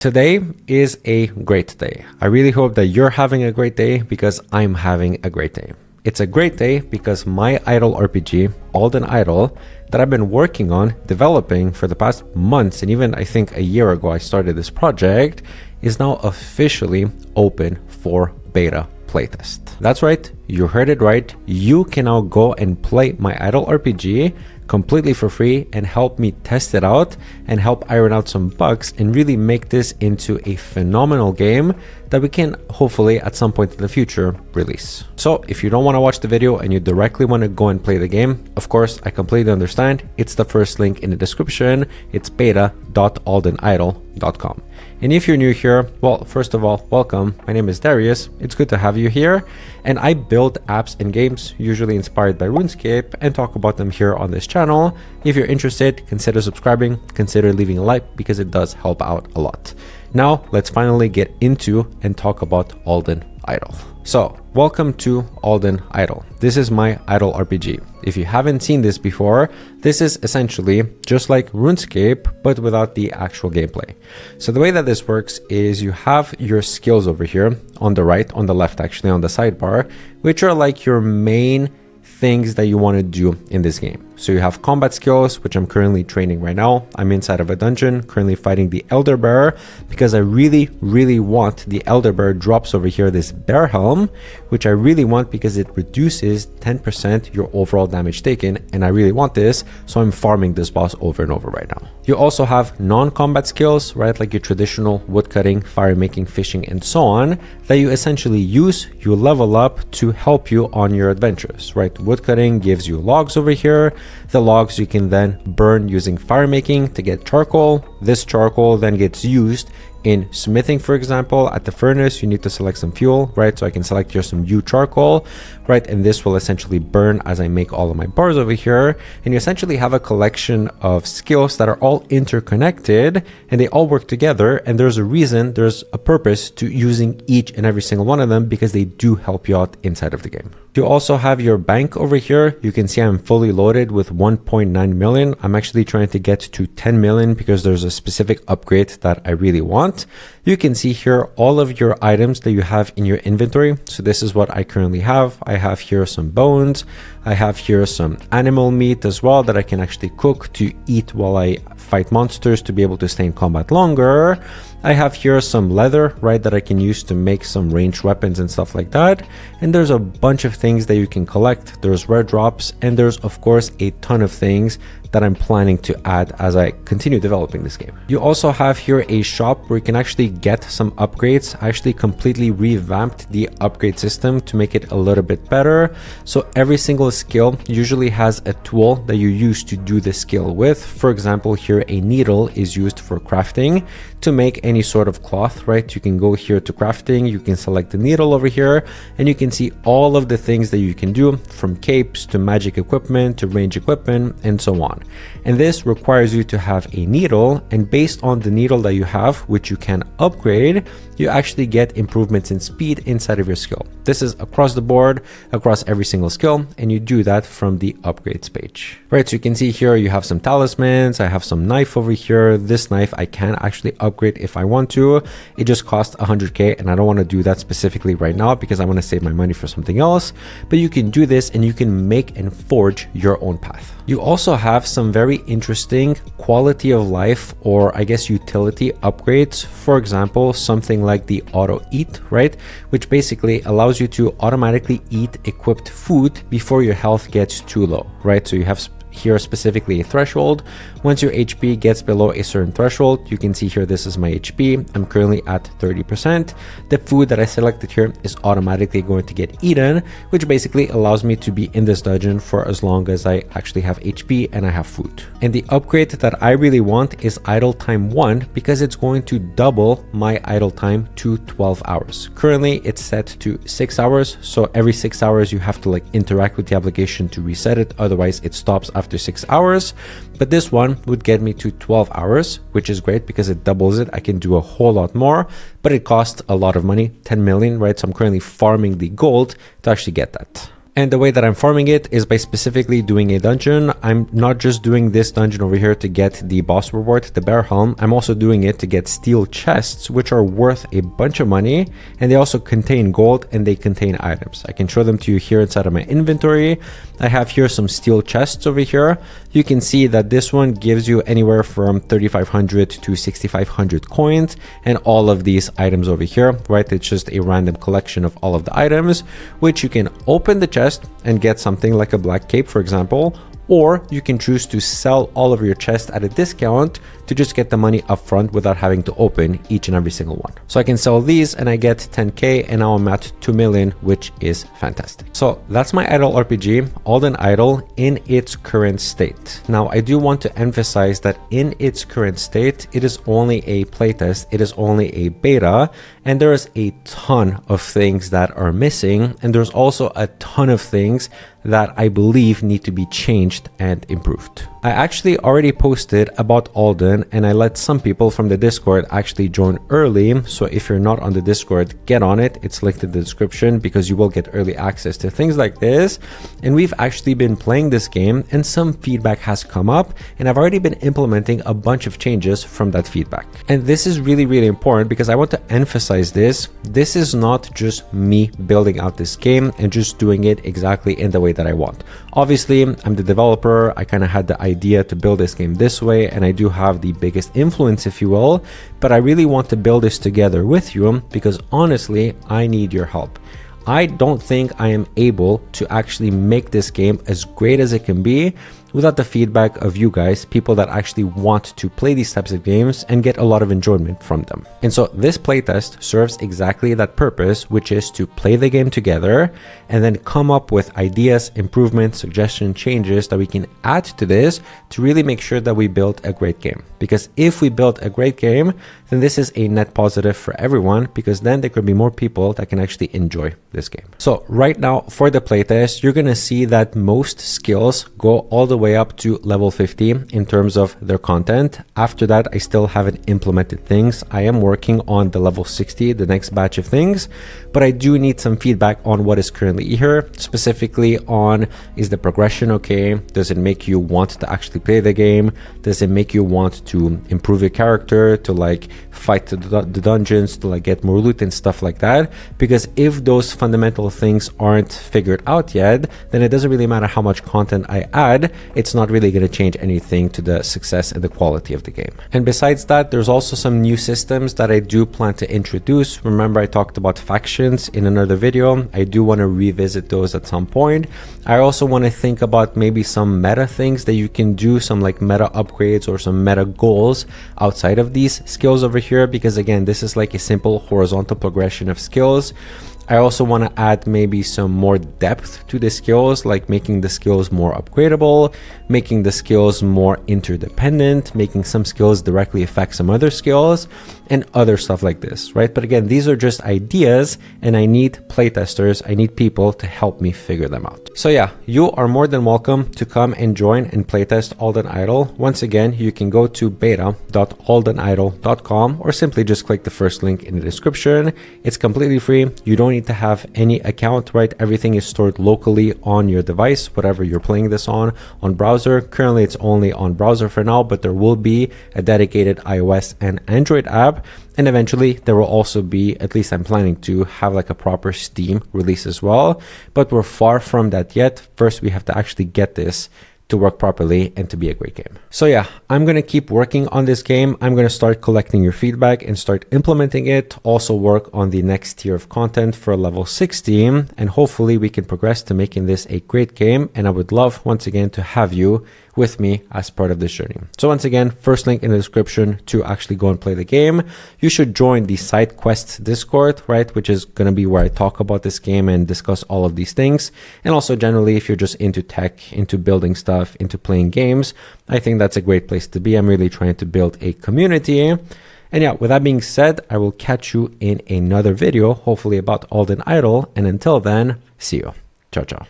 Today is a great day. I really hope that you're having a great day because I'm having a great day. It's a great day because my idle RPG, Alden Idle, that I've been working on developing for the past months, and even I think a year ago I started this project, is now officially open for beta playtest. That's right, you heard it right. You can now go and play my idle RPG completely for free and help me test it out and help iron out some bugs and really make this into a phenomenal game that we can hopefully at some point in the future release. So if you don't want to watch the video and you directly want to go and play the game, of course, I completely understand. It's the first link in the description. It's beta.aldenidle.com. And if you're new here, well, first of all, welcome. My name is Darius. It's good to have you here. And I build apps and games, usually inspired by RuneScape, and talk about them here on this channel. If you're interested, consider subscribing, consider leaving a like because it does help out a lot. Now, let's finally get into and talk about Alden Idle. So, welcome to Alden Idle. This is my idle RPG. If you haven't seen this before, this is essentially just like RuneScape, but without the actual gameplay. So the way that this works is you have your skills over here on the right, on the left actually, on the sidebar, which are like your main things that you want to do in this game. So you have combat skills, which I'm currently training right now. I'm inside of a dungeon, currently fighting the Elder Bear, because I really want the Elder Bear drops over here this bear helm, which I really want because it reduces 10% your overall damage taken, and I really want this, so I'm farming this boss over and over right now. You also have non-combat skills, right, like your traditional woodcutting, fire making, fishing, and so on, that you essentially use, you level up to help you on your adventures, right? Woodcutting gives you logs over here. The logs you can then burn using fire making to get charcoal. This charcoal then gets used in smithing, for example. At the furnace, you need to select some fuel, right? So I can select here some yew charcoal, right? And this will essentially burn as I make all of my bars over here. And you essentially have a collection of skills that are all interconnected and they all work together. And there's a reason, there's a purpose to using each and every single one of them because they do help you out inside of the game. You also have your bank over here. You can see I'm fully loaded with 1.9 million. I'm actually trying to get to 10 million because there's a specific upgrade that I really want. You can see here all of your items that you have in your inventory. So this is what I currently have. I have here some bones. I have here some animal meat as well that I can actually cook to eat while I fight monsters to be able to stay in combat longer. I have here some leather, right, that I can use to make some ranged weapons and stuff like that. And there's a bunch of things that you can collect. There's rare drops, and there's of course a ton of things that I'm planning to add as I continue developing this game. You also have here a shop where you can actually get some upgrades. I actually completely revamped the upgrade system to make it a little bit better. So every single skill usually has a tool that you use to do the skill with. For example, here a needle is used for crafting to make any sort of cloth, right? You can go here to crafting, you can select the needle over here, and you can see all of the things that you can do, from capes to magic equipment to range equipment and so on. And this requires you to have a needle, and based on the needle that you have, which you can upgrade, you actually get improvements in speed inside of your skill. This is across the board, across every single skill, and you do that from the upgrades page. Right, so you can see here you have some talismans, I have some knife over here. This knife I can actually upgrade if I want to. It just costs 100k, and I don't want to do that specifically right now because I want to save my money for something else. But you can do this and you can make and forge your own path. You also have some very interesting quality of life, or I guess utility upgrades. For example, something like the auto eat, right? Which basically allows you to automatically eat equipped food before your health gets too low, right? So you have here specifically a threshold. Once your HP gets below a certain threshold, you can see here this is my HP. I'm currently at 30%. The food that I selected here is automatically going to get eaten, which basically allows me to be in this dungeon for as long as I actually have HP and I have food. And the upgrade that I really want is idle time 1 because it's going to double my idle time to 12 hours. Currently it's set to 6 hours, so every 6 hours you have to like interact with the application to reset it, otherwise it stops after 6 hours. But this one would get me to 12 hours, which is great because it doubles it. I can do a whole lot more, but it costs a lot of money, 10 million, right? So I'm currently farming the gold to actually get that. And the way that I'm farming it is by specifically doing a dungeon. I'm not just doing this dungeon over here to get the boss reward, the bear helm. I'm also doing it to get steel chests, which are worth a bunch of money, and they also contain gold and they contain items. I can show them to you here inside of my inventory. I have here some steel chests over here. You can see that this one gives you anywhere from 3,500 to 6,500 coins, and all of these items over here, right? It's just a random collection of all of the items, which you can open the chest and get something like a black cape, for example, or you can choose to sell all of your chests at a discount to just get the money up front without having to open each and every single one. So I can sell these and I get 10k, and now I'm at 2 million, which is fantastic. So that's my idle RPG, Alden Idle, in its current state. Now I do want to emphasize that in its current state, it is only a playtest, it is only a beta, and there is a ton of things that are missing, and there's also a ton of things that I believe need to be changed and improved. I actually already posted about Alden, and I let some people from the Discord actually join early. So if you're not on the Discord, get on it. It's linked in the description because you will get early access to things like this. And we've actually been playing this game and some feedback has come up, and I've already been implementing a bunch of changes from that feedback. And this is really, really important because I want to emphasize this. This is not just me building out this game and just doing it exactly in the way that I want. Obviously, I'm the developer. I kind of had the idea to build this game this way, and I do have the biggest influence, if you will, but I really want to build this together with you because honestly, I need your help. I don't think I am able to actually make this game as great as it can be without the feedback of you guys, people that actually want to play these types of games and get a lot of enjoyment from them. And so this playtest serves exactly that purpose, which is to play the game together and then come up with ideas, improvements, suggestions, changes that we can add to this to really make sure that we build a great game. Because if we build a great game, then this is a net positive for everyone, because then there could be more people that can actually enjoy this game. So right now for the playtest, you're going to see that most skills go all the way up to level 50 in terms of their content. After that, I still haven't implemented things. I am working on the level 60, the next batch of things, but I do need some feedback on what is currently here, specifically on, is the progression okay? Does it make you want to actually play the game? Does it make you want to improve your character, to like fight the dungeons, to like get more loot and stuff like that? Because if those fundamental things aren't figured out yet, then it doesn't really matter how much content I add. It's not really going to change anything to the success and the quality of the game. And besides that, there's also some new systems that I do plan to introduce. Remember, I talked about factions in another video. I do want to revisit those at some point. I also want to think about maybe some meta things that you can do, some like meta upgrades or some meta goals outside of these skills over here, because again, this is like a simple horizontal progression of skills. I also want to add maybe some more depth to the skills, like making the skills more upgradable, making the skills more interdependent, making some skills directly affect some other skills, and other stuff like this, right? But again, these are just ideas, and I need playtesters, I need people to help me figure them out. So yeah, you are more than welcome to come and join and playtest Alden Idle. Once again, you can go to beta.aldenidle.com or simply just click the first link in the description. It's completely free. You don't need to have any account, right? Everything is stored locally on your device, whatever you're playing this on browser. Currently, it's only on browser for now, but there will be a dedicated iOS and Android app. And eventually there will also be, at least I'm planning to have like a proper Steam release as well, but we're far from that yet. First, we have to actually get this to work properly and to be a great game. So yeah, I'm going to keep working on this game. I'm going to start collecting your feedback and start implementing it. Also work on the next tier of content for level 60, and hopefully we can progress to making this a great game. And I would love once again to have you with me as part of this journey. So once again, first link in the description to actually go and play the game. You should join the side quests Discord, right? Which is going to be where I talk about this game and discuss all of these things. And also generally, if you're just into tech, into building stuff, into playing games, I think that's a great place to be. I'm really trying to build a community. And yeah, with that being said, I will catch you in another video, hopefully about Alden Idle. And until then, see you. Ciao, ciao.